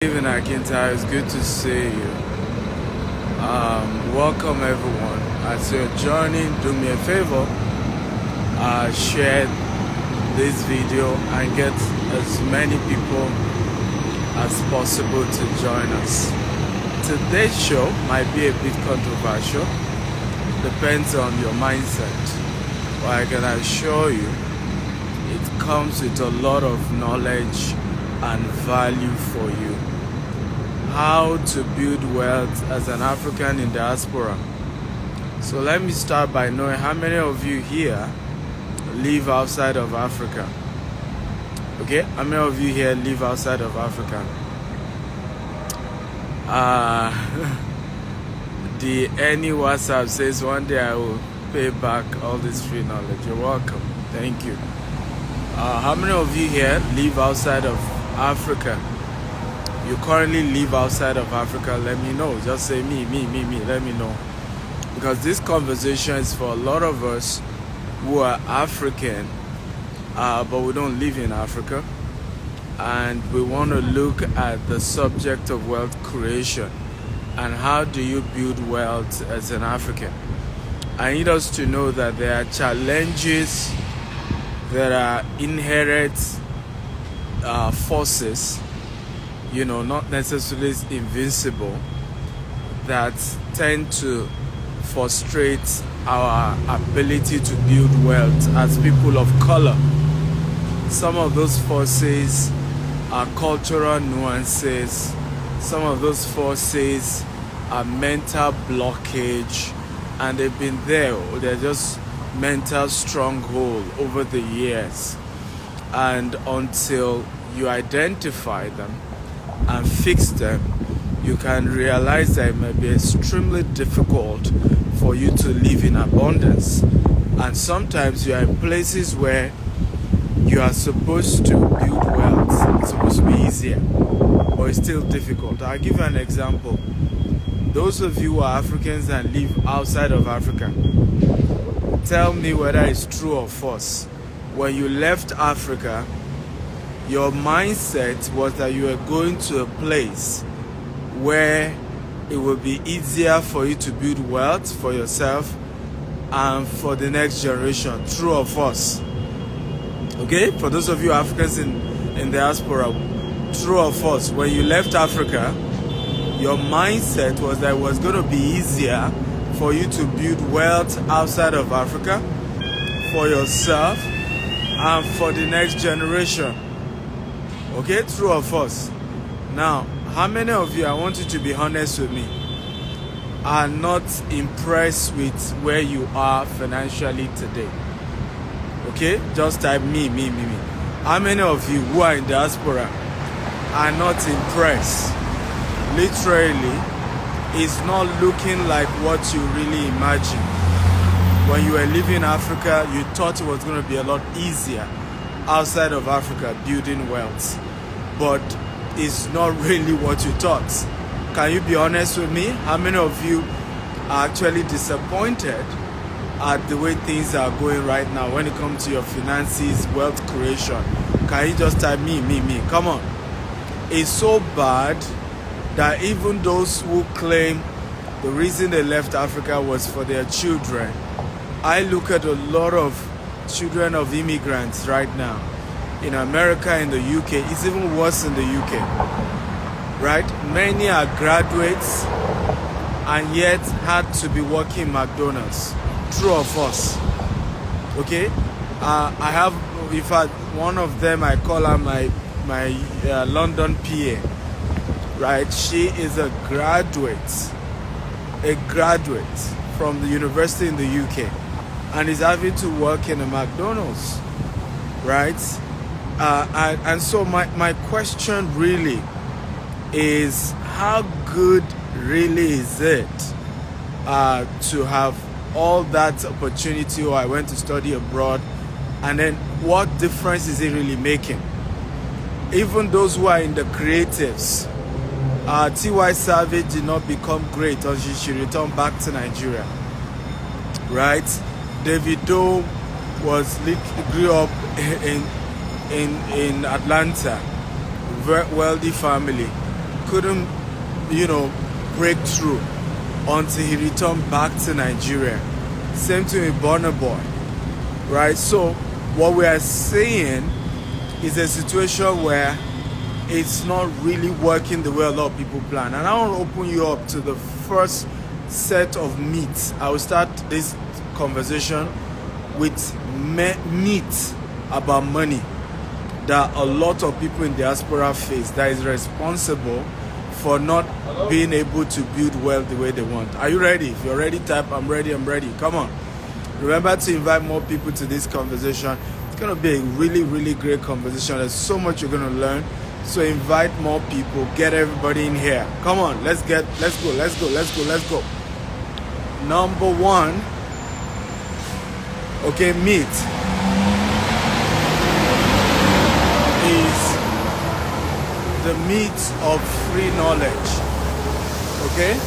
Even Akinta, it's good to see you. Welcome everyone. As you're joining, do me a favor, share this video and get as many people as possible to join us. Today's show might be a bit controversial, depends on your mindset, but I can assure you it comes with a lot of knowledge and value for you. How to build wealth as an African in diaspora. So let me start by knowing how many of you here live outside of Africa. Okay, how many of you here live outside of Africa? The any WhatsApp says one day I will pay back all this free knowledge. You're welcome. Thank you. How many of you here live outside of Africa? You currently live outside of Africa, let me know. Just say me, let me know. Because this conversation is for a lot of us who are African, but we don't live in Africa. And we want to look at the subject of wealth creation and how do you build wealth as an African. I need us to know that there are challenges, there are inherent forces, not necessarily invincible, that tend to frustrate our ability to build wealth as people of color. Some of those forces are cultural nuances. Some of those forces are mental blockage, and they've been there. They're just mental stronghold over the years. And until you identify them and fix them, you can realize that it may be extremely difficult for you to live in abundance. And sometimes you are in places where you are supposed to build wealth. It's supposed to be easier, but it's still difficult. I'll give you an example. Those of you who are Africans and live outside of Africa, tell me whether it's true or false. When you left Africa, your mindset was that you were going to a place where it will be easier for you to build wealth for yourself and for the next generation. True or false? Okay, for those of you Africans in diaspora, true or false? When you left Africa, your mindset was that it was going to be easier for you to build wealth outside of Africa for yourself and for the next generation. Okay, true or false? Now, how many of you, I want you to be honest with me, are not impressed with where you are financially today? Okay, just type me. How many of you who are in diaspora are not impressed? Literally, it's not looking like what you really imagined. When you were living in Africa, you thought it was going to be a lot easier outside of Africa building wealth, but it's not really what you thought. Can you be honest with me? How many of you are actually disappointed at the way things are going right now when it comes to your finances, wealth creation? Can you just type me? Come on. It's so bad that even those who claim the reason they left Africa was for their children, I look at a lot of children of immigrants right now in America, in the UK. It's even worse in the UK, right? Many are graduates and yet had to be working McDonald's. True or false? Okay, I have, in fact, one of them, I call her my London PA, right? She is a graduate from the university in the UK, and is having to work in a McDonald's, right? And so my question really is, how good really is it to have all that opportunity, or I went to study abroad, and then what difference is it really making? Even those who are in the creatives, T.Y. Savage did not become great until she returned back to Nigeria, right? Davido grew up in Atlanta, wealthy family, couldn't, break through until he returned back to Nigeria. Same thing with Burna Boy, right? So what we are saying is a situation where it's not really working the way a lot of people plan. And I want to open you up to the first set of myths. I will start this conversation with myths about money that a lot of people in diaspora face that is responsible for not being able to build wealth the way they want. Are you ready? If you're ready, type I'm ready, I'm ready. Come on. Remember to invite more people to this conversation. It's going to be a really, really great conversation. There's so much you're going to learn. So invite more people, get everybody in here. Come on, let's go. Number one, okay, myth is the myth of free knowledge. Okay?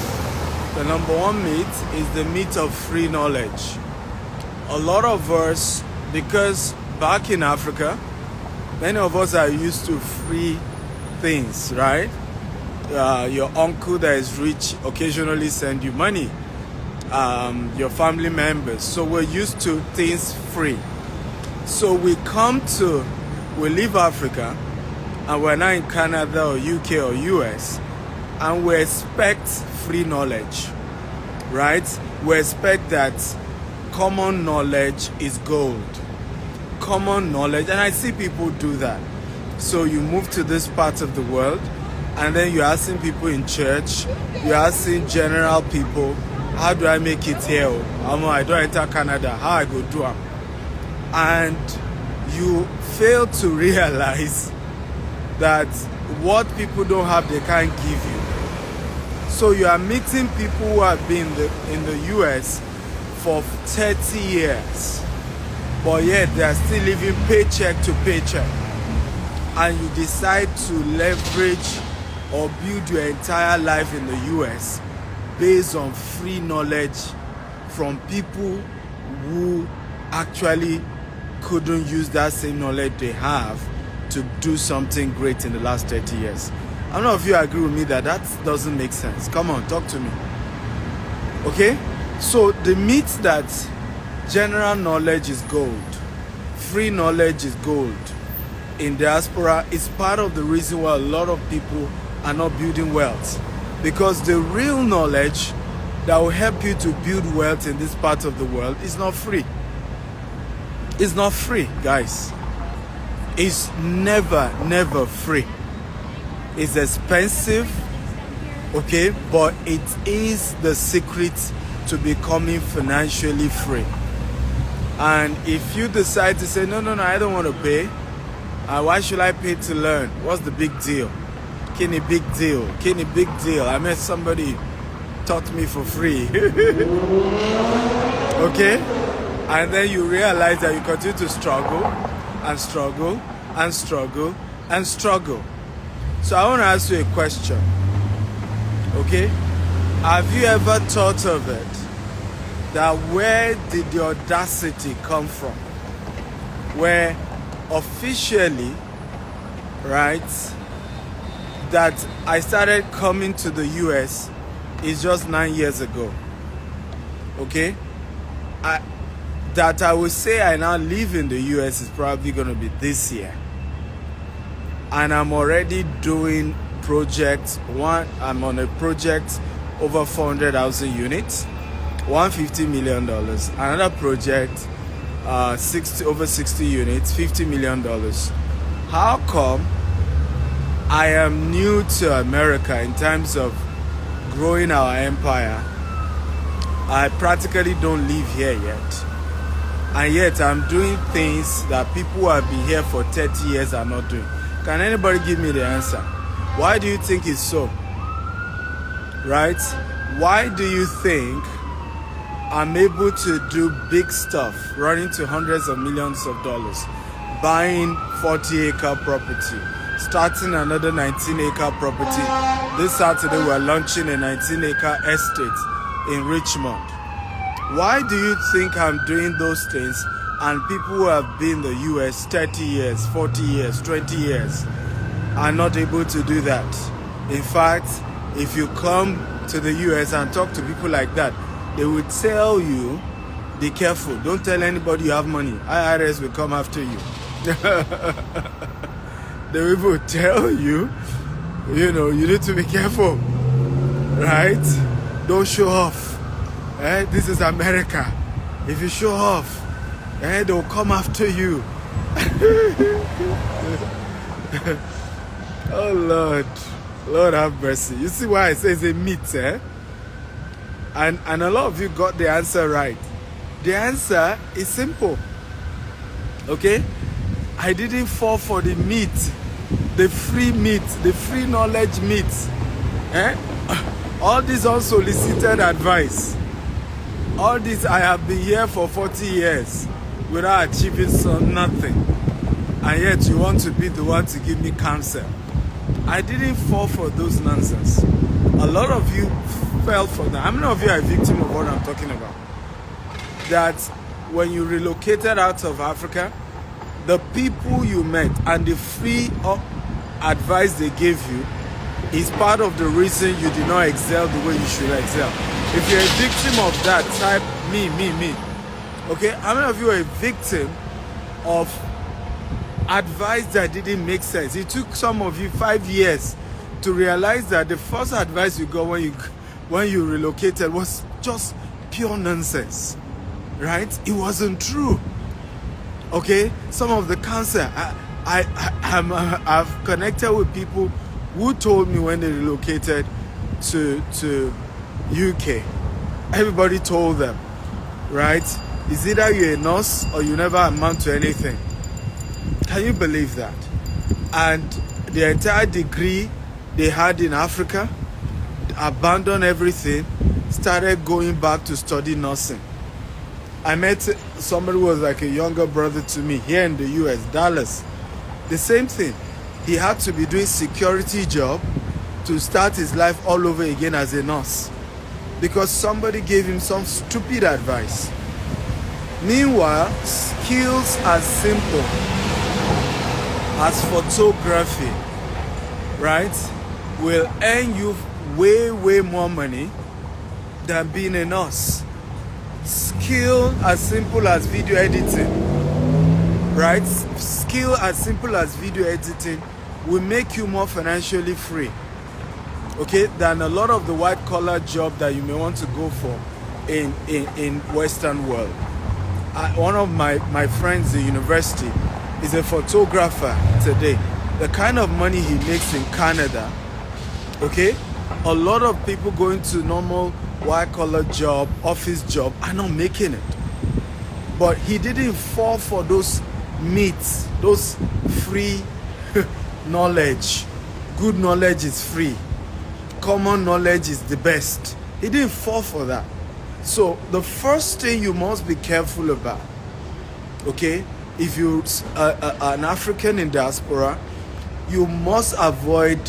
The number one myth is the myth of free knowledge. A lot of us, because back in Africa, many of us are used to free things, right? Your uncle that is rich occasionally send you money. Your family members. So we're used to things free. So we leave Africa and we're now in Canada or UK or US and we expect free knowledge, right? We expect that common knowledge is gold. Common knowledge, and I see people do that. So you move to this part of the world and then you're asking people in church, you're asking general people, how do I make it here? I don't enter Canada, how I go do it? And you fail to realize that what people don't have, they can't give you. So you are meeting people who have been in the US for 30 years, but yet they are still living paycheck to paycheck. And you decide to leverage or build your entire life in the US based on free knowledge from people who actually couldn't use that same knowledge they have to do something great in the last 30 years. I don't know if you agree with me that doesn't make sense. Come on, talk to me. Okay? So the myth that general knowledge is gold, free knowledge is gold in diaspora is part of the reason why a lot of people are not building wealth. Because the real knowledge that will help you to build wealth in this part of the world is not free. It's not free, guys. It's never free. It's expensive, okay, but it is the secret to becoming financially free. And if you decide to say, no, I don't want to pay, why should I pay to learn? What's the big deal? Kenny, big deal. I met somebody taught me for free. Okay? And then you realize that you continue to struggle and struggle and struggle and struggle. So I want to ask you a question. Okay? Have you ever thought of it that where did the audacity come from? Where officially, right, that I started coming to the US is just 9 years ago. Okay? That I would say I now live in the US is probably going to be this year. And I'm already doing projects. I'm on a project over 400,000 units, $150 million. Another project, over 60 units, $50 million. How come I am new to America in terms of growing our empire? I practically don't live here yet. And yet I'm doing things that people who have been here for 30 years are not doing. Can anybody give me the answer? Why do you think it's so? Right? Why do you think I'm able to do big stuff, running to hundreds of millions of dollars, buying 40-acre property, starting another 19-acre property? This Saturday we're launching a 19-acre estate in Richmond. Why do you think I'm doing those things and people who have been in the US 30 years, 40 years, 20 years are not able to do that In fact, if you come to the US and talk to people like that, they will tell you, be careful, don't tell anybody you have money. IRS will come after you. They will tell you, you need to be careful, right? Don't show off. This is America. If you show off, they'll come after you. Oh Lord, Lord have mercy. You see why I say it's a myth, And a lot of you got the answer right. The answer is simple. Okay? I didn't fall for the myth, the free knowledge myth. All this unsolicited advice. All this, I have been here for 40 years without achieving nothing. And yet you want to be the one to give me counsel. I didn't fall for those nonsense. A lot of you fell for that. How many of you are a victim of what I'm talking about? That when you relocated out of Africa, the people you met and the free advice they gave you is part of the reason you did not excel the way you should excel. If you're a victim of that, type me. Okay? How many of you are a victim of advice that didn't make sense? It took some of you 5 years to realize that the first advice you got when you relocated was just pure nonsense, right? It wasn't true. Okay, some of the counsel I've connected with people who told me when they relocated to UK. Everybody told them, right? It's either you're a nurse or you never amount to anything. Can you believe that? And the entire degree they had in Africa, abandoned everything, started going back to study nursing. I met somebody who was like a younger brother to me here in the US, Dallas. The same thing. He had to be doing security job to start his life all over again as a nurse because somebody gave him some stupid advice. Meanwhile, skills as simple as photography, right, will earn you way more money than being a nurse. Skill as simple as video editing, right? Skill as simple as video editing will make you more financially free, okay, than a lot of the white collar job that you may want to go for in Western world. One of my friends at university is a photographer today. The kind of money he makes in Canada, okay, a lot of people going to normal white collar job, office job, are not making it. But he didn't fall for those myths, those free knowledge. Good knowledge is free. Common knowledge is the best. He didn't fall for that. So the first thing you must be careful about, okay, if you're an African in diaspora, you must avoid,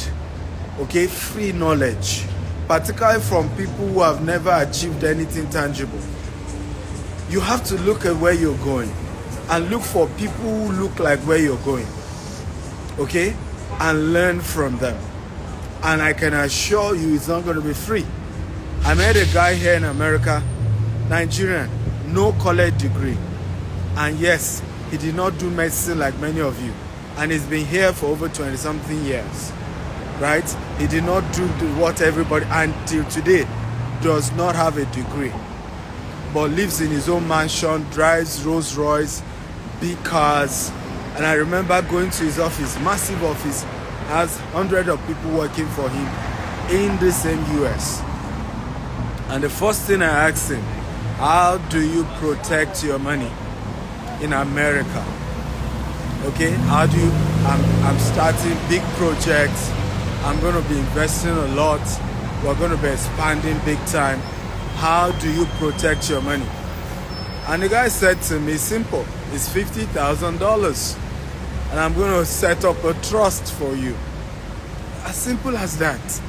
okay, free knowledge, particularly from people who have never achieved anything tangible. You have to look at where you're going and look for people who look like where you're going, okay, and learn from them. And I can assure you it's not going to be free. I met a guy here in America, Nigerian, no college degree, and yes, he did not do medicine like many of you, and he's been here for over 20-something years, right? He did not do what everybody, until today, does not have a degree, but lives in his own mansion, drives Rolls Royce, big cars. And I remember going to his office, massive office, has hundreds of people working for him in the same US. And the first thing I asked him, how do you protect your money in America? Okay, how do you, I'm starting big projects, I'm going to be investing a lot, we're going to be expanding big time. How do you protect your money? And the guy said to me, simple, it's $50,000. And I'm going to set up a trust for you. As simple as that.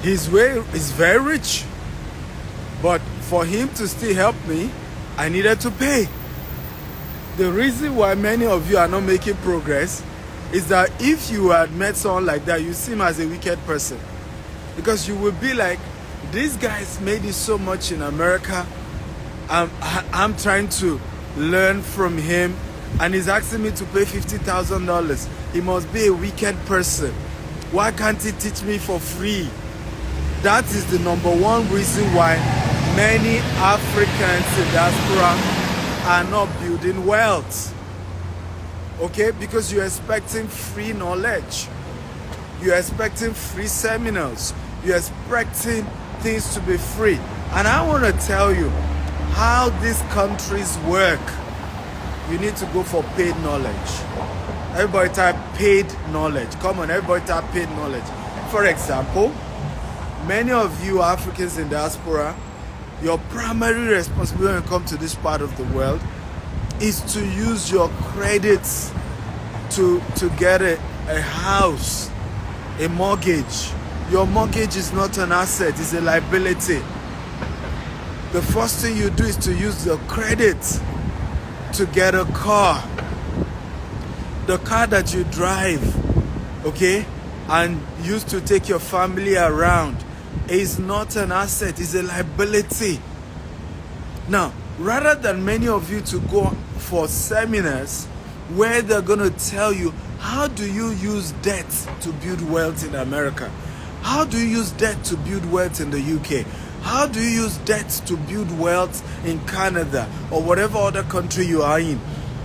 He's very rich. But for him to still help me, I needed to pay. The reason why many of you are not making progress is that if you had met someone like that, you see him as a wicked person. Because you will be like, this guy's made it so much in America. I'm trying to learn from him, and he's asking me to pay $50,000. He must be a wicked person. Why can't he teach me for free? That is the number one reason why many Africans in diaspora are not building wealth. Okay? Because you're expecting free knowledge. You're expecting free seminars. You're expecting things to be free. And I want to tell you how these countries work. You need to go for paid knowledge. Everybody type paid knowledge. Come on, everybody type paid knowledge. For example, many of you Africans in diaspora, your primary responsibility when you come to this part of the world is to use your credits to get a house, a mortgage. Your mortgage is not an asset, it's a liability. The first thing you do is to use your credit to get a car. The car that you drive, okay, and used to take your family around is not an asset, it's a liability. Now, rather than many of you to go for seminars where they're going to tell you, how do you use debt to build wealth in America? How do you use debt to build wealth in the UK? How do you use debt to build wealth in Canada or whatever other country you are in?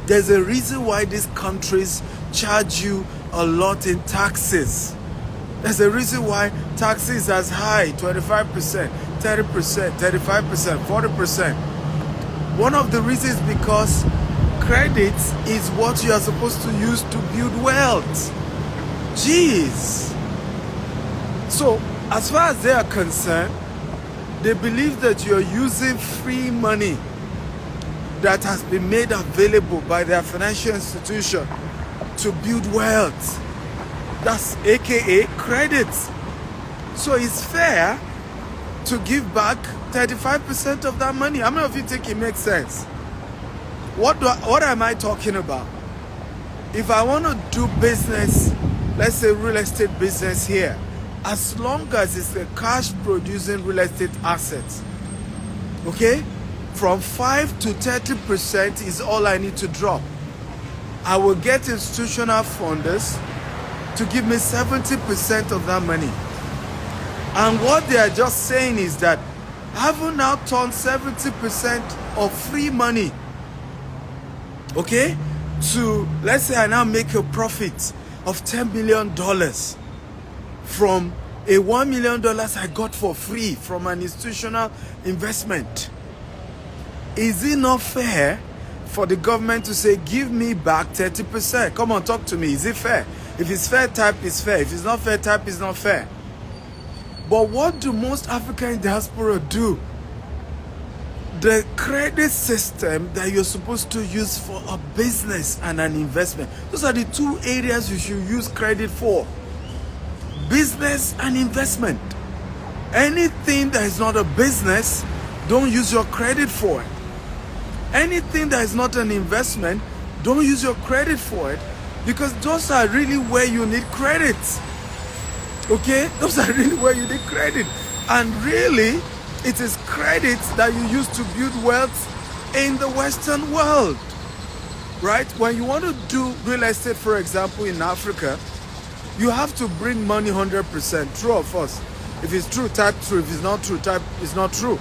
There's a reason why these countries charge you a lot in taxes. There's a reason why taxes are as high, 25%, 30%, 35%, 40%. One of the reasons is because credit is what you are supposed to use to build wealth. Jeez. So, as far as they are concerned, they believe that you're using free money that has been made available by their financial institution to build wealth. That's aka credit. So it's fair to give back 35% of that money. How many of you think it makes sense? What am I talking about? If I want to do business, let's say real estate business here, as long as it's a cash producing real estate asset, okay, from 5 to 30% is all I need to drop. I will get institutional funders to give me 70% of that money. And what they are just saying is that I have now turned 70% of free money, okay, to, let's say I now make a profit of $10 million from a $1 million I got for free from an institutional investment. Is it not fair for the government to say, give me back 30%? Come on, talk to me. Is it fair? If it's fair, type it's fair. If it's not fair, type it's not fair. But what do most African diaspora do? The credit system that you're supposed to use for a business and an investment, those are the two areas you should use credit for. Business and investment. Anything that is not a business, don't use your credit for it. Anything that is not an investment, don't use your credit for it, because those are really where you need credit. Okay? Those are really where you need credit. And really, it is credit that you use to build wealth in the Western world. Right? When you want to do real estate, for example, in Africa, you have to bring money 100%. True or false? If it's true, type true. If it's not true, type it's not true.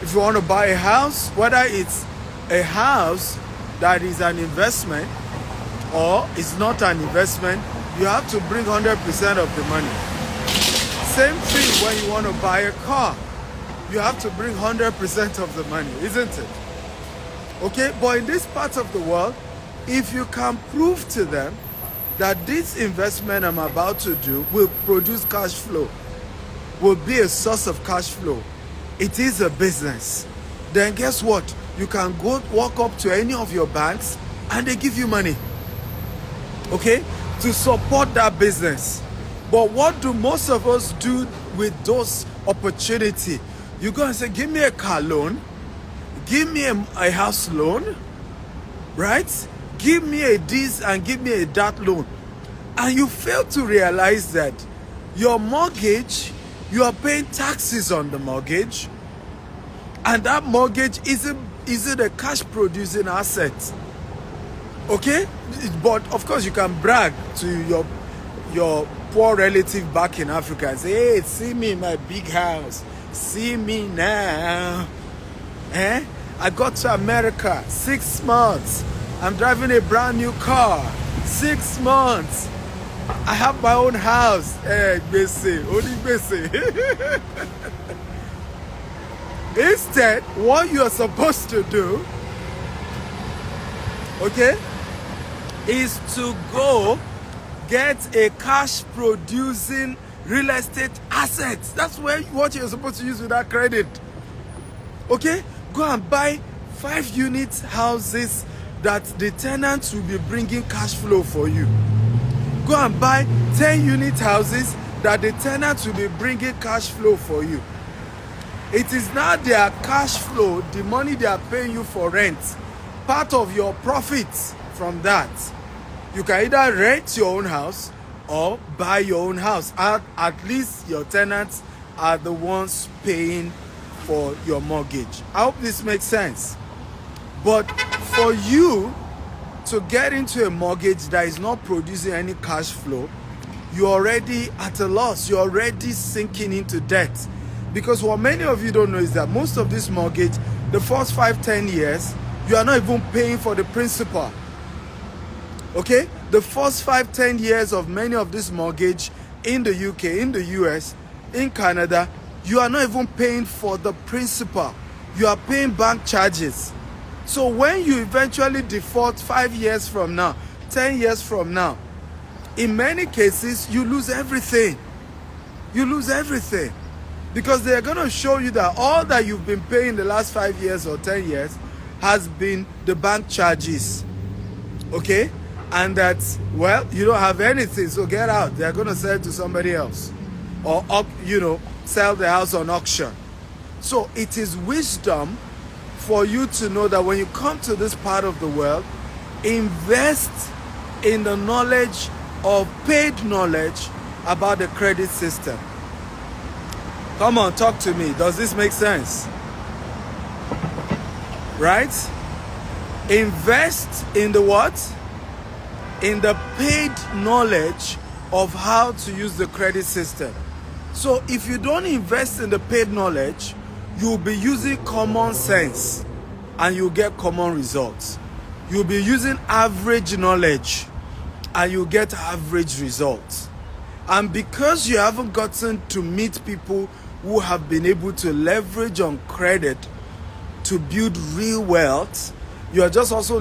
If you want to buy a house, whether it's a house that is an investment or it's not an investment, you have to bring 100% of the money. Same thing when you want to buy a car. You have to bring 100% of the money, isn't it? Okay, but in this part of the world, if you can prove to them that this investment I'm about to do will produce cash flow, will be a source of cash flow, it is a business, then guess what? You can go walk up to any of your banks and they give you money, okay, to support that business. But what do most of us do with those opportunities? You go and say, give me a car loan, give me a house loan, right? Give me a this and give me a that loan. And you fail to realize that your mortgage, you are paying taxes on the mortgage, and that mortgage isn't a cash producing asset. Okay? But of course you can brag to your poor relative back in Africa and say, hey, see me in my big house. See me now. I got to America 6 months. I'm driving a brand new car. 6 months. I have my own house. Instead, what you are supposed to do, okay, is to go get a cash producing real estate asset. That's what you're supposed to use with that credit. Okay? Go and buy 5 unit houses that the tenants will be bringing cash flow for you. Go and buy 10 unit houses that the tenants will be bringing cash flow for you. It is now their cash flow, the money they are paying you for rent, part of your profits from that. You can either rent your own house or buy your own house. At least your tenants are the ones paying for your mortgage. I hope this makes sense. But for you to get into a mortgage that is not producing any cash flow, you're already at a loss. You're already sinking into debt. Because what many of you don't know is that most of this mortgage, the first 5-10 years, you are not even paying for the principal. Okay? The first 5-10 years of many of this mortgage in the UK, in the US, in Canada, you are not even paying for the principal. You are paying bank charges. So when you eventually default 5 years from now, 10 years from now, in many cases, you lose everything. You lose everything. Because they are going to show you that all that you've been paying the last 5 years or 10 years has been the bank charges. Okay? And that, well, you don't have anything, so get out. They're going to sell it to somebody else. Or, sell the house on auction. So it is wisdom for you to know that when you come to this part of the world, invest in the knowledge of paid knowledge about the credit system. Come on, talk to me. Does this make sense? Right? Invest in the what? In the paid knowledge of how to use the credit system. So if you don't invest in the paid knowledge, you'll be using common sense and you'll get common results. You'll be using average knowledge and you'll get average results. And because you haven't gotten to meet people who have been able to leverage on credit to build real wealth, you are just also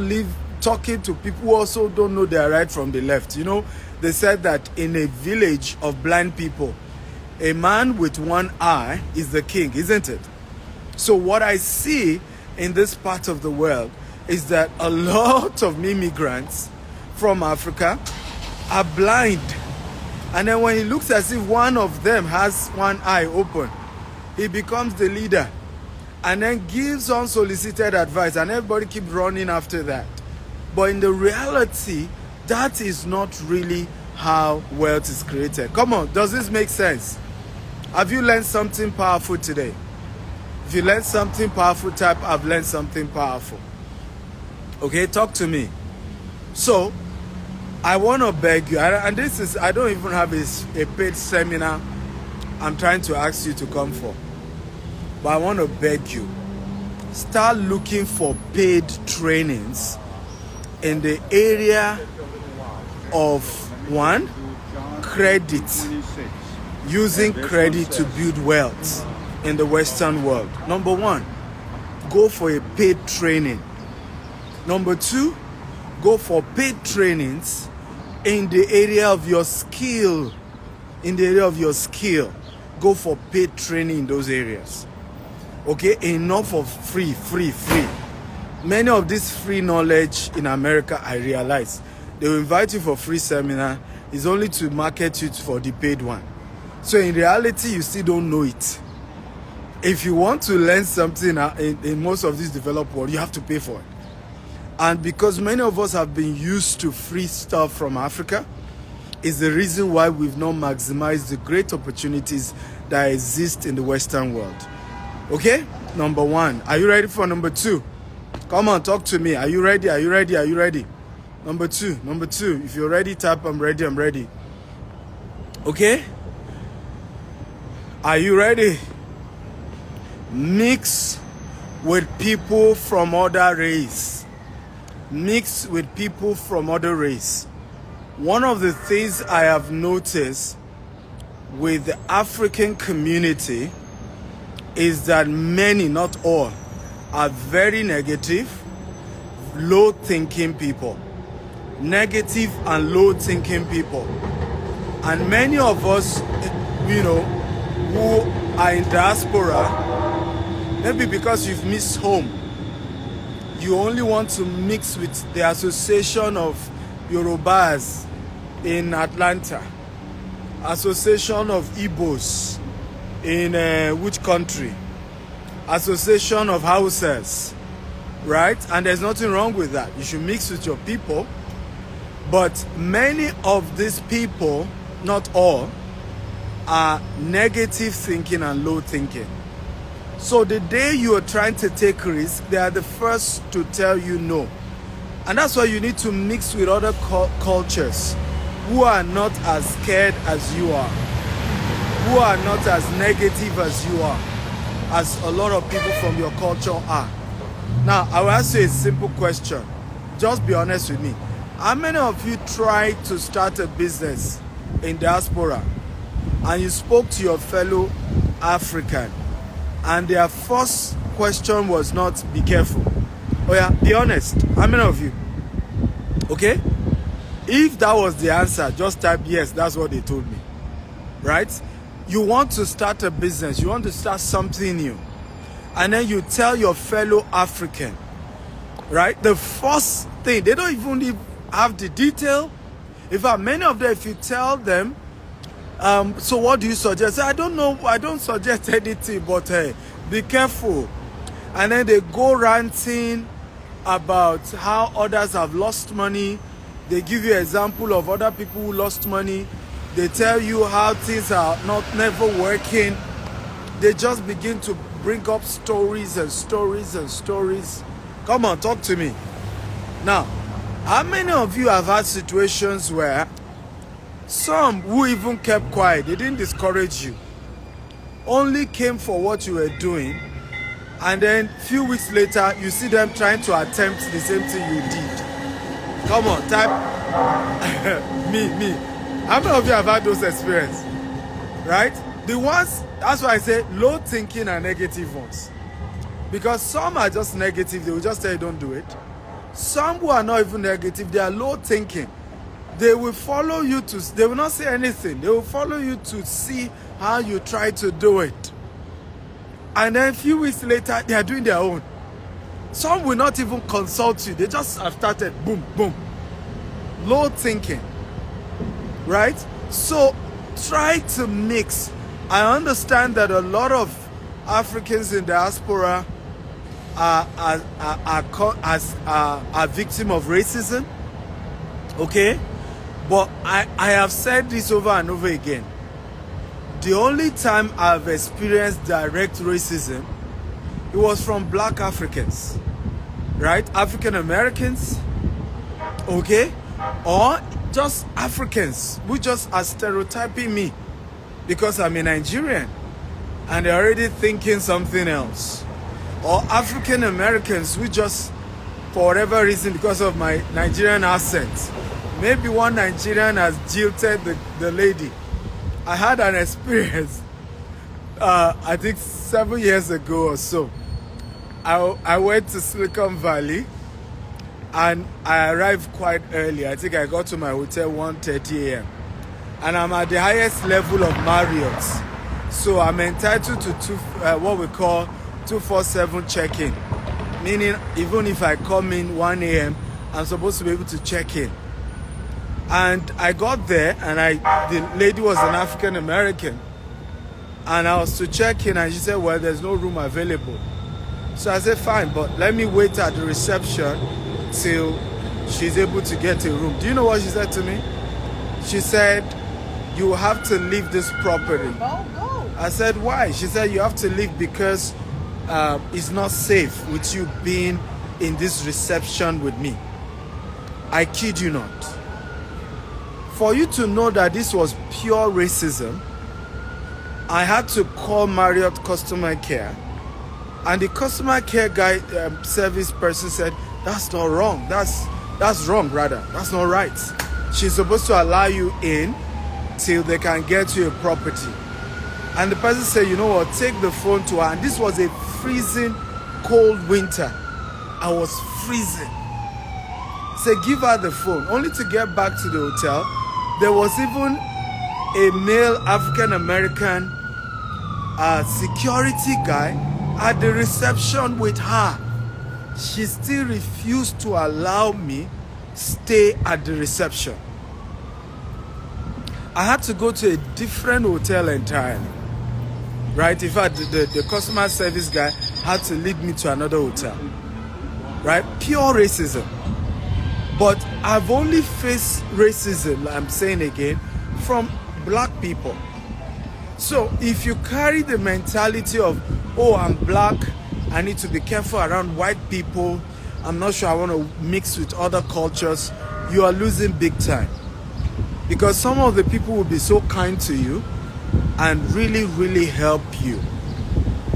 talking to people who also don't know their right from the left. You know, they said that in a village of blind people, a man with one eye is the king, isn't it? So what I see in this part of the world is that a lot of immigrants from Africa are blind. And then when he looks as if one of them has one eye open, he becomes the leader and then gives unsolicited advice and everybody keeps running after that. But in the reality, that is not really how wealth is created. Come on, does this make sense? Have you learned something powerful today? If you learned something powerful, type I've learned something powerful. Okay, talk to me. So, I want to beg you, and this is, I don't even have a paid seminar I'm trying to ask you to come for. But I want to beg you, start looking for paid trainings in the area of, one, credit. Using credit to build wealth in the Western world. Number one, go for a paid training. Number two, go for paid trainings in the area of your skill. In the area of your skill, go for paid training in those areas. Okay, enough of free. Many of this free knowledge in America, I realize, they will invite you for free seminar, is only to market you for the paid one. So in reality, you still don't know it. If you want to learn something in most of this developed world, you have to pay for it. And because many of us have been used to free stuff from Africa, is the reason why we've not maximized the great opportunities that exist in the Western world. Okay? Number one. Are you ready for number two? Come on, talk to me. Are you ready? Are you ready? Are you ready? Number two. Number two. If you're ready, tap I'm ready. I'm ready. Okay? Are you ready? Mix with people from other race. Mix with people from other race. One of the things I have noticed with the African community is that many, not all, are very negative, low-thinking people. Negative and low-thinking people. And many of us, you know, who are in diaspora, maybe because you've missed home, you only want to mix with the association of Yorubas in Atlanta, association of Igbos in which country, association of Hausas, right? And there's nothing wrong with that. You should mix with your people. But many of these people, not all, are negative thinking and low thinking. So the day you are trying to take risks, they are the first to tell you no. And that's why you need to mix with other cultures who are not as scared as you are, who are not as negative as you are, as a lot of people from your culture are. Now, I will ask you a simple question. Just be honest with me. How many of you tried to start a business in diaspora and you spoke to your fellow African and their first question was not, be careful? Oh yeah, be honest. How many of you? Okay? If that was the answer, just type yes, that's what they told me. Right? You want to start a business, you want to start something new. And then you tell your fellow African, right? The first thing, they don't even have the detail. In fact, many of them, if you tell them, so what do you suggest? I don't know, I don't suggest anything, but hey, be careful. And then they go ranting about how others have lost money. They give you an example of other people who lost money. They tell you how things are never working. They just begin to bring up stories and stories and stories. Come on, talk to me. Now, how many of you have had situations where some who even kept quiet, they didn't discourage you, only came for what you were doing, and then a few weeks later, you see them trying to attempt the same thing you did? Come on, type me. How many of you have had those experiences? Right? The ones, that's why I say low thinking and negative ones. Because some are just negative, they will just tell you don't do it. Some who are not even negative, they are low thinking. They will follow you they will not say anything. They will follow you to see how you try to do it. And then a few weeks later, they are doing their own. Some will not even consult you. They just have started, boom, boom. Low thinking, right? So try to mix. I understand that a lot of Africans in diaspora are victim of racism, okay? But I have said this over and over again. The only time I've experienced direct racism, it was from black Africans, right? African Americans, okay? Or just Africans who just are stereotyping me because I'm a Nigerian and they're already thinking something else. Or African Americans who just, for whatever reason, because of my Nigerian accent, maybe one Nigerian has jilted the lady. I had an experience, I think 7 years ago or so. I went to Silicon Valley and I arrived quite early. I think I got to my hotel 1:30 a.m. And I'm at the highest level of Marriott's. So I'm entitled to what we call 247 check-in. Meaning, even if I come in 1 a.m., I'm supposed to be able to check in. And I got there, and the lady was an African American, and I was to check in, and she said, well, there's no room available. So I said, fine, but let me wait at the reception till she's able to get a room. Do you know what she said to me? She said, you have to leave this property. Go. I said, why? She said, you have to leave because it's not safe with you being in this reception with me. I kid you not. For you to know that this was pure racism, I had to call Marriott customer care, and the customer care guy, service person said, that's not wrong. That's wrong, rather. That's not right. She's supposed to allow you in till they can get you a property. And the person said, you know what, take the phone to her. And this was a freezing cold winter. I was freezing. Say, give her the phone. Only to get back to the hotel, there was even a male African American security guy at the reception with her. She still refused to allow me stay at the reception. I had to go to a different hotel entirely. Right? In fact, the customer service guy had to lead me to another hotel. Right? Pure racism. But I've only faced racism, I'm saying again, from black people. So if you carry the mentality of, oh, I'm black, I need to be careful around white people, I'm not sure I want to mix with other cultures, you are losing big time. Because some of the people will be so kind to you and really, really help you.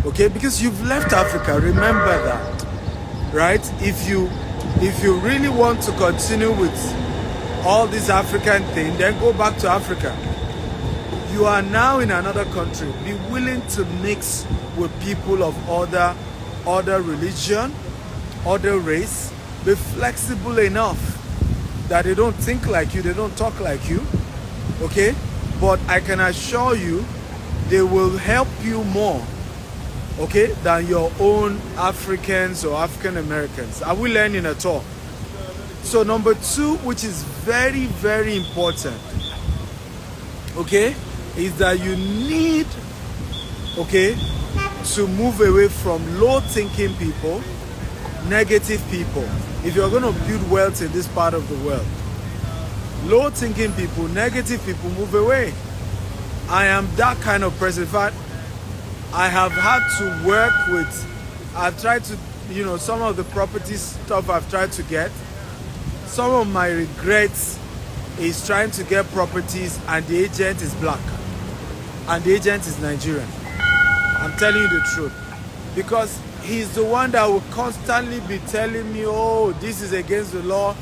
Okay? Because you've left Africa, remember that. Right? If you really want to continue with all this African thing, then go back to Africa. You are now in another country. Be willing to mix with people of other religion, other race. Be flexible enough that they don't think like you, they don't talk like you. Okay? But I can assure you, they will help you more, okay, than your own Africans or African Americans. Are we learning at all? So number 2, which is very, very important, okay, is that you need, okay, to move away from low-thinking people, negative people. If you're going to build wealth in this part of the world, low-thinking people, negative people, move away. I am that kind of person. In fact, I have had to work with, I've tried to, some of the property stuff I've tried to get. Some of my regrets is trying to get properties and the agent is black. And the agent is Nigerian. I'm telling you the truth. Because he's the one that will constantly be telling me, oh, this is against the law.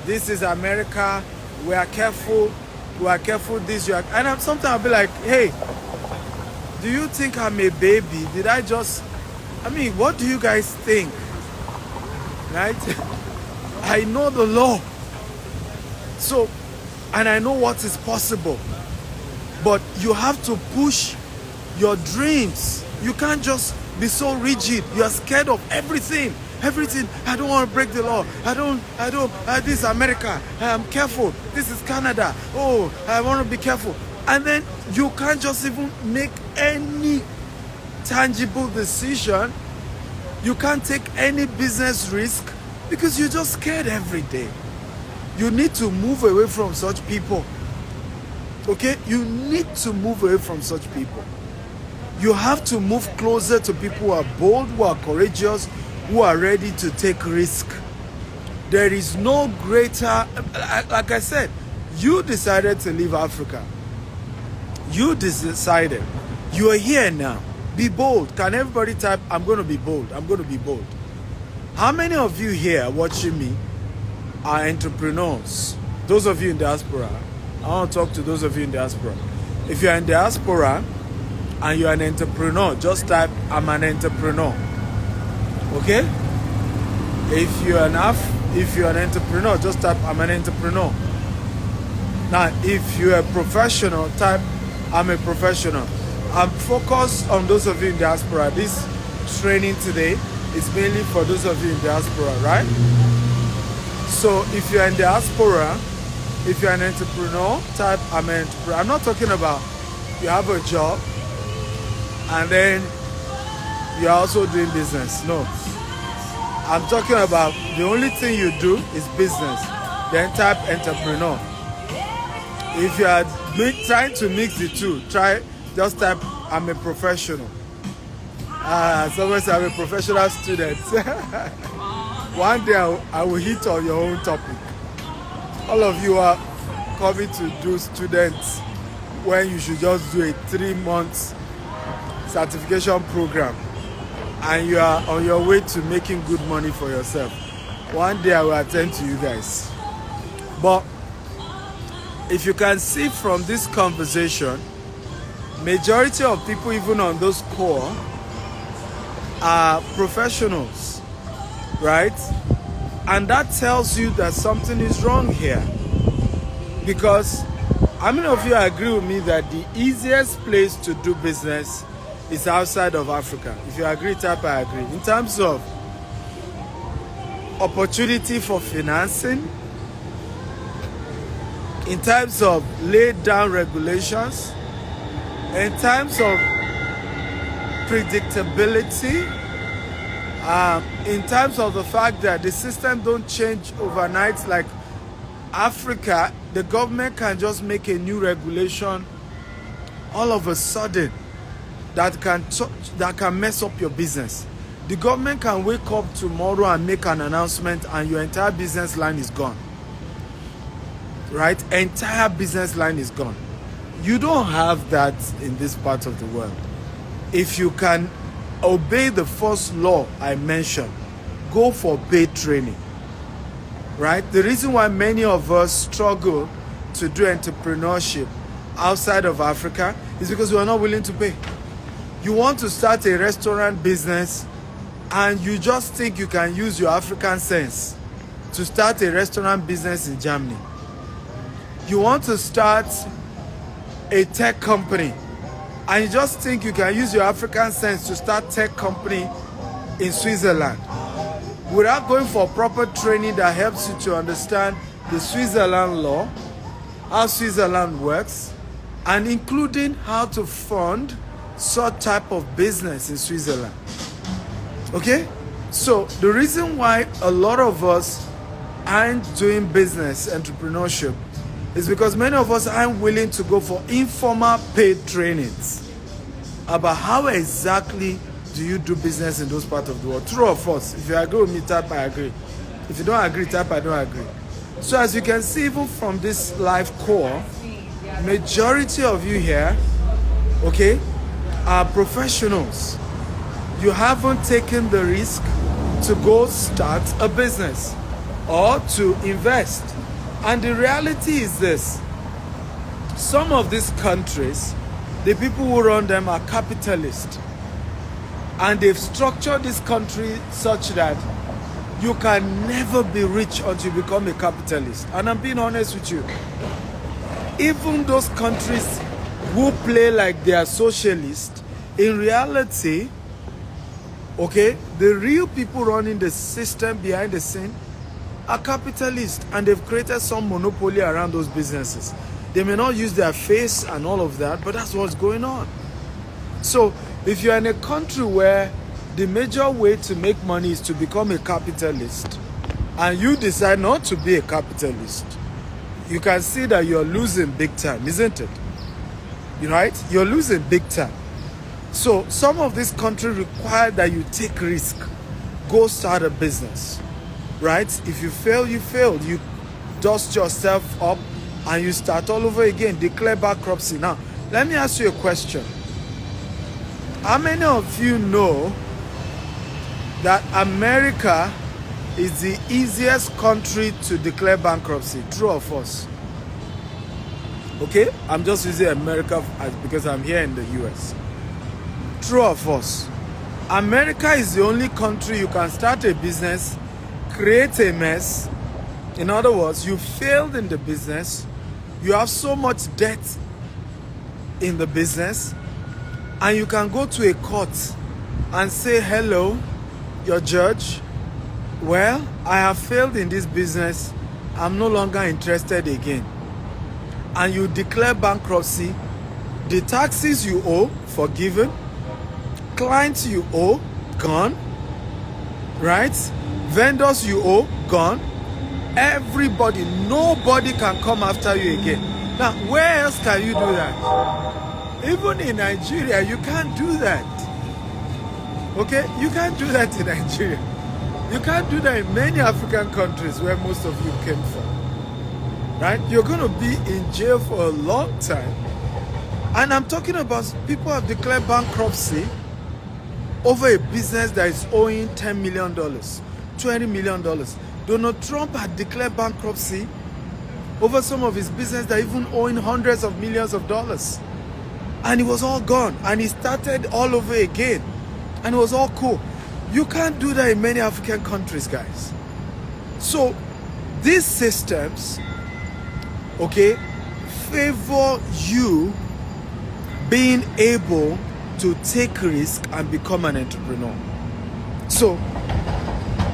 This is America. We are careful. This, you are. And sometimes I'll be like, hey, do you think I'm a baby? What do you guys think? Right? I know the law. So, and I know what is possible. But you have to push your dreams. You can't just be so rigid. You are scared of everything. I don't want to break the law. This is America. I'm careful. This is Canada. Oh, I want to be careful. And then you can't just even make any tangible decision. You can't take any business risk because you're just scared every day. You need to move away from such people. Okay? You need to move away from such people. You have to move closer to people who are bold, who are courageous, who are ready to take risk. There is no greater, like I said, you decided to leave Africa. You decided. You are here now. Be bold. Can everybody type, I'm going to be bold. I'm going to be bold. How many of you here watching me are entrepreneurs? Those of you in diaspora. I want to talk to those of you in diaspora. If you're in diaspora and you're an entrepreneur, just type, I'm an entrepreneur. Okay? If you're an entrepreneur, just type, I'm an entrepreneur. Now, if you're a professional, type, I'm a professional. I'm focused on those of you in diaspora. This training today is mainly for those of you in diaspora, right? So if you're in diaspora, if you're an entrepreneur, type, I'm an entrepreneur. I'm not talking about you have a job and then you're also doing business. No. I'm talking about the only thing you do is business. Then type entrepreneur. If you are trying to mix the two, just type I'm a professional. Someone said I'm a professional student. One day I will hit on your own topic. All of you are coming to do students when you should just do a 3-month certification program, and you are on your way to making good money for yourself. One day I will attend to you guys. But if you can see from this conversation, majority of people even on those core are professionals, right? And that tells you that something is wrong here. Because how many of you agree with me that the easiest place to do business is outside of Africa? If you agree, type I agree. In terms of opportunity for financing, in terms of laid down regulations, in terms of predictability, in terms of the fact that the system don't change overnight like Africa, the government can just make a new regulation all of a sudden that can mess up your business. The government can wake up tomorrow and make an announcement and your entire business line is gone. Right? Entire business line is gone. You don't have that in this part of the world. If you can obey the first law I mentioned, go for paid training. Right? The reason why many of us struggle to do entrepreneurship outside of Africa is because we are not willing to pay. You want to start a restaurant business and you just think you can use your African sense to start a restaurant business in Germany. You want to start a tech company and you just think you can use your African sense to start tech company in Switzerland without going for proper training that helps you to understand the Switzerland law, how Switzerland works, and including how to fund such type of business in Switzerland. Okay? So the reason why a lot of us aren't doing business entrepreneurship is because many of us aren't willing to go for informal paid trainings about how exactly do you do business in those parts of the world. True or false? If you agree with me, type I agree. If you don't agree, type I don't agree. So as you can see, even from this live core, majority of you here, okay, are professionals. You haven't taken the risk to go start a business or to invest. And the reality is this: some of these countries, the people who run them are capitalists. And they've structured this country such that you can never be rich until you become a capitalist. And I'm being honest with you. Even those countries who play like they are socialist, in reality, okay, the real people running the system behind the scene are capitalists, and they've created some monopoly around those businesses. They may not use their face and all of that, but that's what's going on. So if you're in a country where the major way to make money is to become a capitalist, and you decide not to be a capitalist, you can see that you're losing big time, isn't it? Right? You're losing big time. So some of these countries require that you take risk. Go start a business. Right? If you fail, you failed. You dust yourself up and you start all over again. Declare bankruptcy. Now, let me ask you a question. How many of you know that America is the easiest country to declare bankruptcy? True or false? Okay? I'm just using America because I'm here in the US. True or false? America is the only country you can start a business, create a mess. In other words, you failed in the business, you have so much debt in the business, and you can go to a court and say, hello, your judge, well, I have failed in this business, I'm no longer interested again. And you declare bankruptcy, the taxes you owe, forgiven, clients you owe, gone, right? Vendors you owe, gone. Everybody, nobody can come after you again. Now, where else can you do that? Even in Nigeria, you can't do that. Okay? You can't do that in Nigeria. You can't do that in many African countries where most of you came from. Right? You're going to be in jail for a long time. And I'm talking about people have declared bankruptcy over a business that is owing $10 million, $20 million. Donald Trump had declared bankruptcy over some of his business that even owing hundreds of millions of dollars. And it was all gone. And he started all over again. And it was all cool. You can't do that in many African countries, guys. So these systems, okay, favor you being able to take risk and become an entrepreneur. So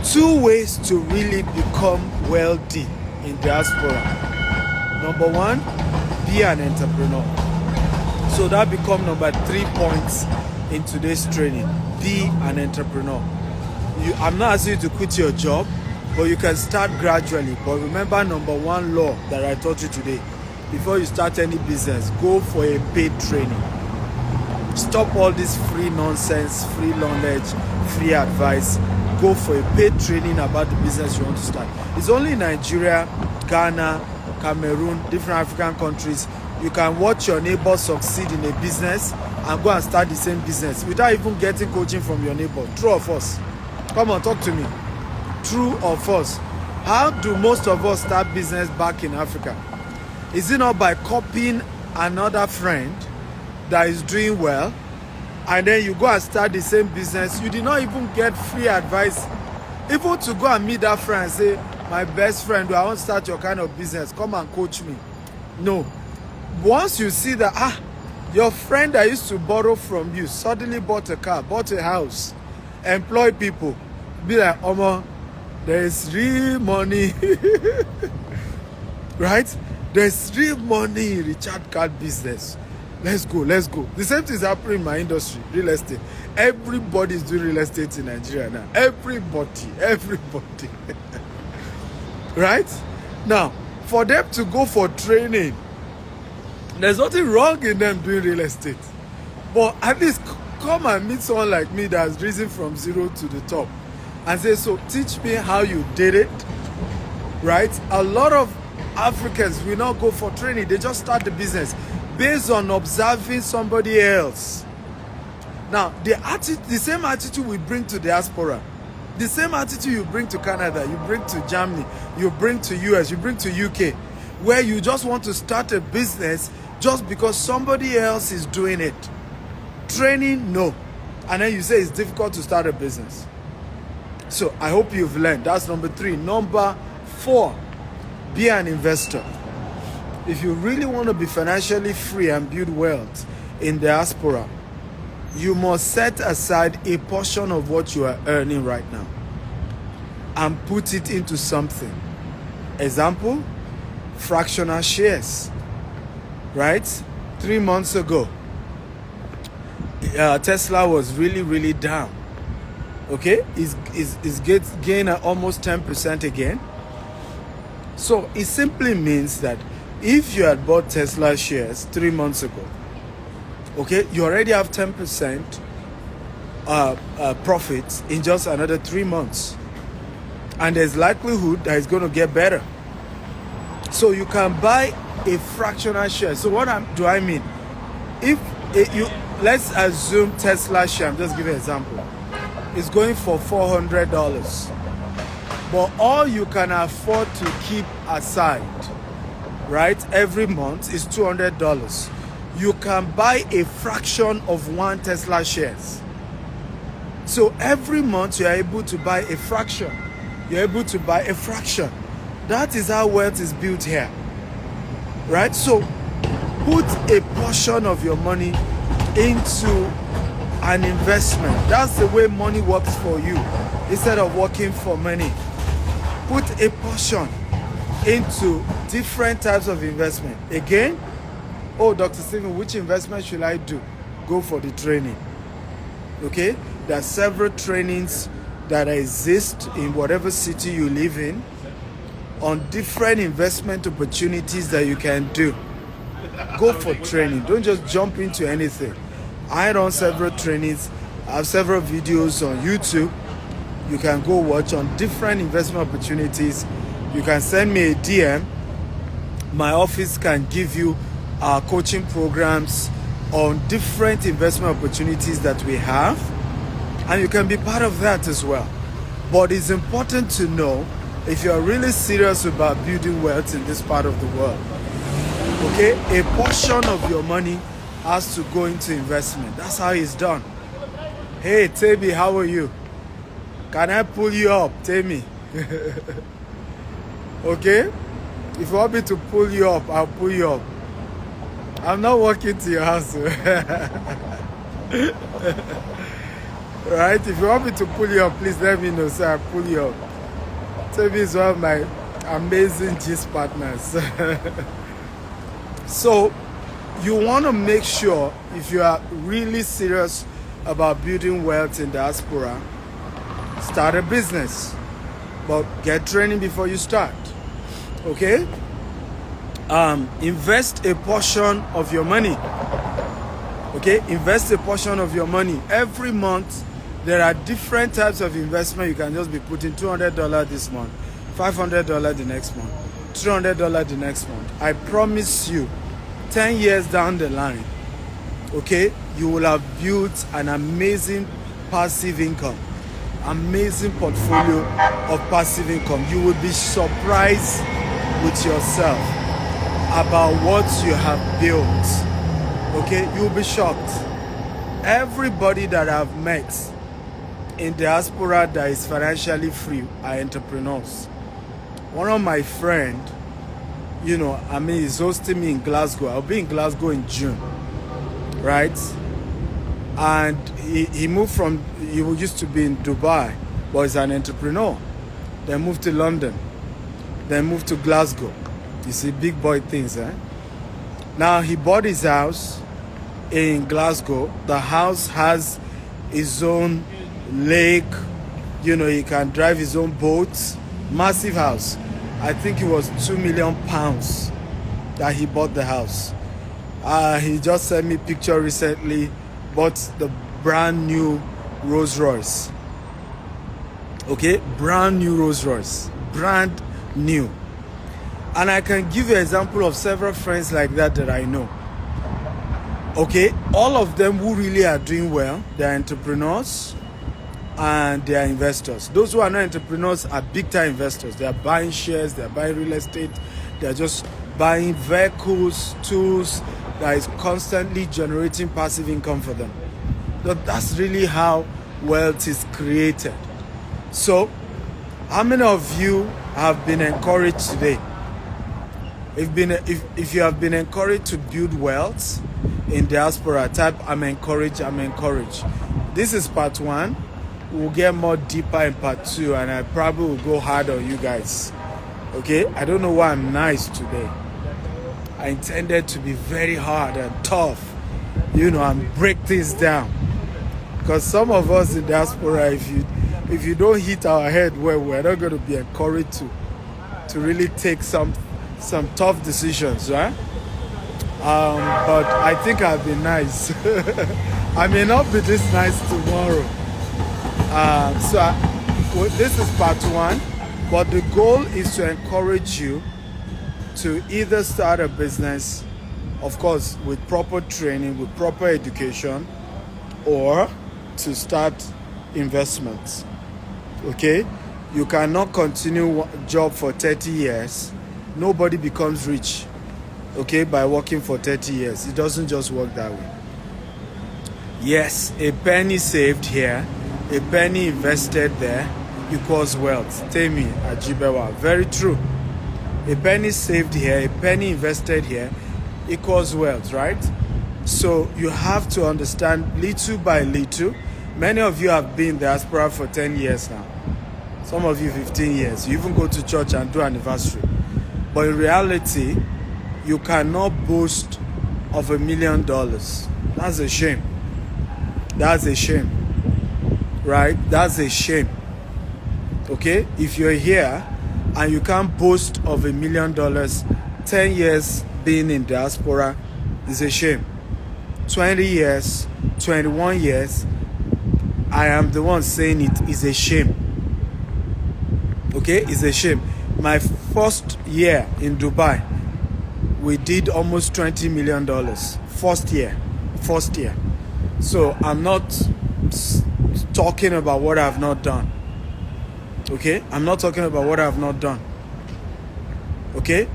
2 ways to really become wealthy in diaspora. Number 1, be an entrepreneur. So that becomes number 3 points in today's training. Be an entrepreneur. I'm not asking you to quit your job, but you can start gradually. But remember number 1 law that I taught you today. Before you start any business, go for a paid training. Stop all this free nonsense, free knowledge, free advice. Go for a paid training about the business you want to start. It's only in Nigeria, Ghana, Cameroon, different African countries, you can watch your neighbor succeed in a business and go and start the same business without even getting coaching from your neighbor. True or false? Come on, talk to me. True or false? How do most of us start business back in Africa? Is it not by copying another friend that is doing well, and then you go and start the same business? You did not even get free advice, even to go and meet that friend and say, my best friend, I want to start your kind of business, come and coach me. No. Once you see that, your friend that used to borrow from you suddenly bought a car, bought a house, employ people, be like, Omo, there is real money. Right? There's real money in Richard card business. Let's go. The same thing is happening in my industry, real estate. Everybody is doing real estate in Nigeria now. Everybody. Right? Now, for them to go for training, there's nothing wrong in them doing real estate. But at least come and meet someone like me that has risen from zero to the top and say, so teach me how you did it. Right? A lot of Africans will not go for training. They just start the business based on observing somebody else. Now, the same attitude we bring to diaspora, the same attitude you bring to Canada, you bring to Germany, you bring to US, you bring to UK, where you just want to start a business just because somebody else is doing it. Training, no. And then you say it's difficult to start a business. So I hope you've learned. That's number 3. Number 4, be an investor. If you really want to be financially free and build wealth in diaspora, you must set aside a portion of what you are earning right now and put it into something. Example, fractional shares. Right? 3 months ago, Tesla was really down. Okay? It's gained almost 10% again. So it simply means that if you had bought Tesla shares 3 months ago, okay, you already have 10% profits in just another 3 months. And there's likelihood that it's going to get better. So you can buy a fractional share. So what do I mean? Let's assume Tesla share, I'm just giving an example, is going for $400. But all you can afford to keep aside, right, every month is $200. You can buy a fraction of 1 Tesla shares. So every month you are able to buy a fraction. You're able to buy a fraction. That is how wealth is built here. Right? So put a portion of your money into an investment. That's the way money works for you. Instead of working for money, put a portion into different types of investment. Again, oh, Dr. Stephen, which investment should I do? Go for the training. Okay? There are several trainings that exist in whatever city you live in on different investment opportunities that you can do. Go for training. Don't just jump into anything. I run several trainings. I have several videos on YouTube. You can go watch on different investment opportunities. You can send me a DM. My office can give you our coaching programs on different investment opportunities that we have, and you can be part of that as well. But it's important to know if you're really serious about building wealth in this part of the world, okay, a portion of your money has to go into investment. That's how it's done. Hey, Temi, how are you? Can I pull you up, Temi? Okay? If you want me to pull you up, I'll pull you up. I'm not walking to your house. Right? If you want me to pull you up, please let me know so I'll pull you up. Temi is one of my amazing gist partners. So, you want to make sure, if you are really serious about building wealth in diaspora, start a business. But get training before you start. Okay? Invest a portion of your money. Okay? Invest a portion of your money. Every month, there are different types of investment. You can just be putting $200 this month, $500 the next month, $300 the next month. I promise you, 10 years down the line, okay, you will have built an amazing passive income, amazing portfolio of passive income. You will be surprised with yourself about what you have built. Okay, you'll be shocked. Everybody that I've met in diaspora that is financially free are entrepreneurs. One of my friends, he's hosting me in Glasgow. I'll be in Glasgow in June, right? And he moved from, he used to be in Dubai, but he's an entrepreneur. Then moved to London, then moved to Glasgow. You see, big boy things, eh? Now he bought his house in Glasgow. The house has his own lake, he can drive his own boat. Massive house. I think it was £2 million that he bought the house. He just sent me a picture recently, bought the brand new Rolls Royce. Okay, brand new Rolls Royce, brand new. And I can give you an example of several friends like that I know. Okay, all of them who really are doing well, they're entrepreneurs and they are investors. Those who are not entrepreneurs are big time investors. They are buying shares, they are buying real estate, they are just buying vehicles, tools that is constantly generating passive income for them. So that's really how wealth is created. So, how many of you have been encouraged today? If you have been encouraged to build wealth in diaspora, type I'm encouraged, I'm encouraged. This is part 1. We'll get more deeper in part 2, and I probably will go hard on you guys. Okay? I don't know why I'm nice today. I intended to be very hard and tough, and break things down. Because some of us in diaspora, if you don't hit our head well, we're not going to be encouraged to really take some tough decisions, right? But I think I've been nice. I may not be this nice tomorrow. This is part 1, but the goal is to encourage you to either start a business, of course, with proper training, with proper education, or to start investments. Okay? You cannot continue a job for 30 years. Nobody becomes rich, okay, by working for 30 years. It doesn't just work that way. Yes, a penny saved here, a penny invested there equals wealth. Temi Ajibewa. Very true. A penny saved here, a penny invested here equals wealth, right? So you have to understand little by little. Many of you have been in diaspora for 10 years now. Some of you 15 years. You even go to church and do anniversary. But in reality, you cannot boast of $1 million. That's a shame. That's a shame. Right? That's a shame. Okay? If you're here and you can't boast of $1 million 10 years being in diaspora is a shame. 20 years, 21 years, I am the one saying it is a shame. Okay, it's a shame. My first year in Dubai, we did almost $20 million. First year. So I'm not talking about what I've not done. Okay, I'm not talking about what I've not done. Okay,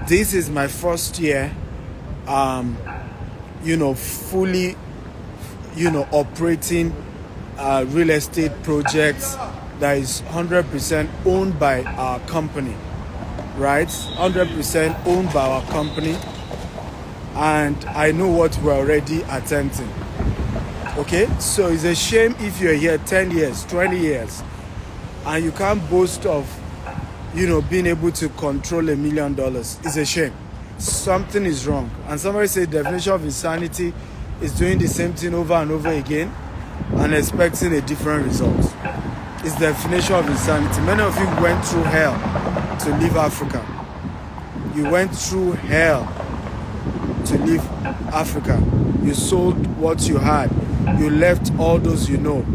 this is my first year, fully, operating real estate projects that is 100% owned by our company, right? 100% owned by our company, and I know what we're already attempting. Okay, so it's a shame if you're here 10 years, 20 years, and you can't boast of, being able to control $1 million. It's a shame. Something is wrong. And somebody said the definition of insanity is doing the same thing over and over again and expecting a different result. It's the definition of insanity. Many of you went through hell to leave Africa. You went through hell to leave Africa. You sold what you had. You left all those you know.